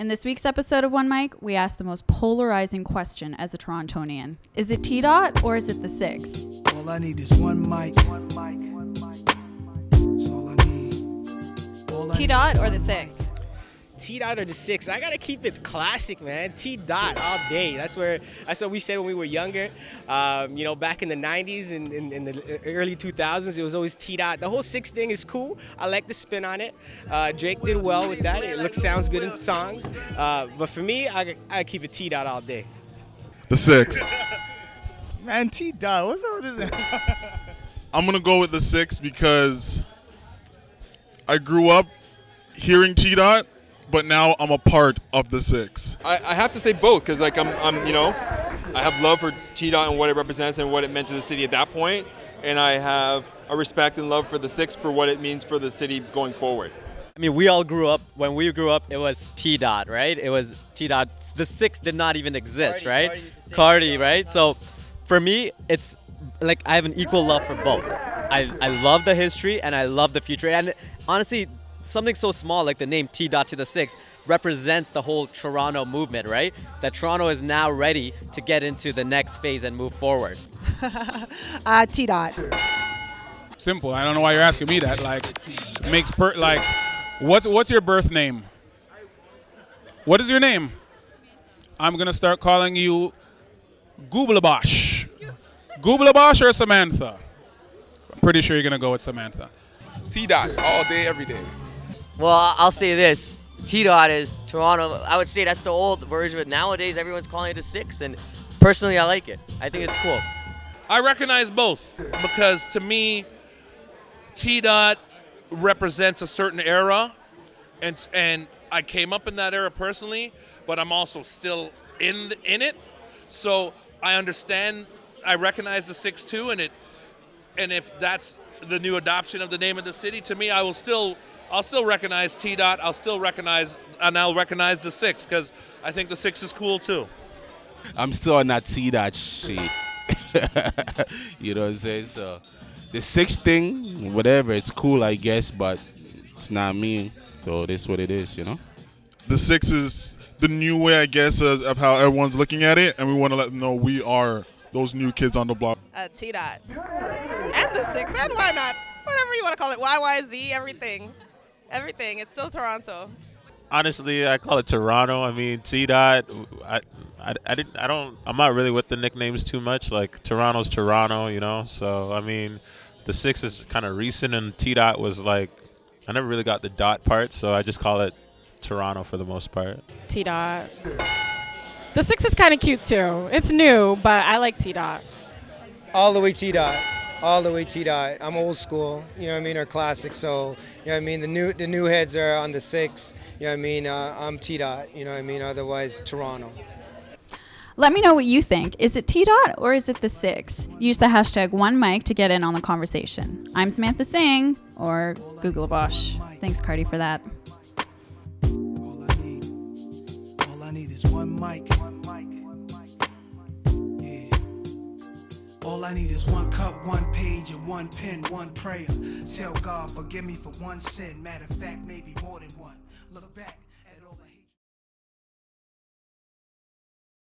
In this week's episode of One Mic, we ask the most polarizing question as a Torontonian. Is it T-Dot or is it the Six? All I need is one mic. That's all I need. T-Dot or the Six? T-Dot or the Six. I gotta keep it classic, man. T-Dot all day. That's what we said when we were younger. Back in the 90s and in the early 2000s, it was always T-Dot. The whole Six thing is cool. I like the spin on it. Drake did well with that. It sounds good in songs. But for me, I keep it T-Dot all day. The Six. Man, T-Dot, what's up with this? I'm gonna go with the Six because I grew up hearing T-Dot, but now I'm a part of the Six. I have to say both because I have love for T-Dot and what it represents and what it meant to the city at that point, and I have a respect and love for the Six for what it means for the city going forward. I mean, we all grew up, when we grew up, it was T-Dot, right? It was T-Dot. The Six did not even exist, right? Cardi, right? So for me, it's like I have an equal love for both. I love the history and I love the future. And honestly, something so small like the name T-Dot to the Six represents the whole Toronto movement, right? That Toronto is now ready to get into the next phase and move forward. T-Dot. Simple. I don't know why you're asking me that. What's your birth name? What is your name? I'm gonna start calling you Gooblabosh. Gooblabosh or Samantha? I'm pretty sure you're gonna go with Samantha. T-Dot all day, every day. Well, I'll say this. T-Dot is Toronto. I would say that's the old version, but nowadays everyone's calling it a Six, and personally I like it. I think it's cool. I recognize both because to me, T-Dot represents a certain era, and I came up in that era personally, but I'm also still in it. So I understand, I recognize the Six too, and if that's the new adoption of the name of the city, to me, I'll still recognize T-Dot. I'll recognize the Six because I think the Six is cool too. I'm still on that T-Dot shit. You know what I'm saying? So the Six thing, whatever, it's cool, I guess, but it's not me. So this is what it is, you know? The Six is the new way, I guess, of how everyone's looking at it, and we want to let them know we are those new kids on the block. T-Dot. And the Six, and why not? Whatever you want to call it, YYZ, everything. Everything, it's still Toronto. Honestly, I call it Toronto. I mean, T-Dot, I'm not really with the nicknames too much. Like, Toronto's Toronto, you know? So, I mean, the Six is kind of recent, and T-Dot was like, I never really got the dot part, so I just call it Toronto for the most part. T-Dot. The Six is kind of cute too. It's new, but I like T-Dot. All the way T-Dot. All the way T-Dot. I'm old school, you know what I mean, or classic. So, you know what I mean, the new heads are on the Six. You know what I mean, I'm T-Dot, you know what I mean, otherwise Toronto. Let me know what you think. Is it T-Dot or is it the Six? Use the hashtag OneMic to get in on the conversation. I'm Samantha Singh, or Googlabosh. Thanks, Cardi, for that. All I need is one mic. Yeah. All I need is one cup, one page, and one pen, one prayer. Tell God, forgive me for one sin. Matter of fact, maybe more than one. Look back.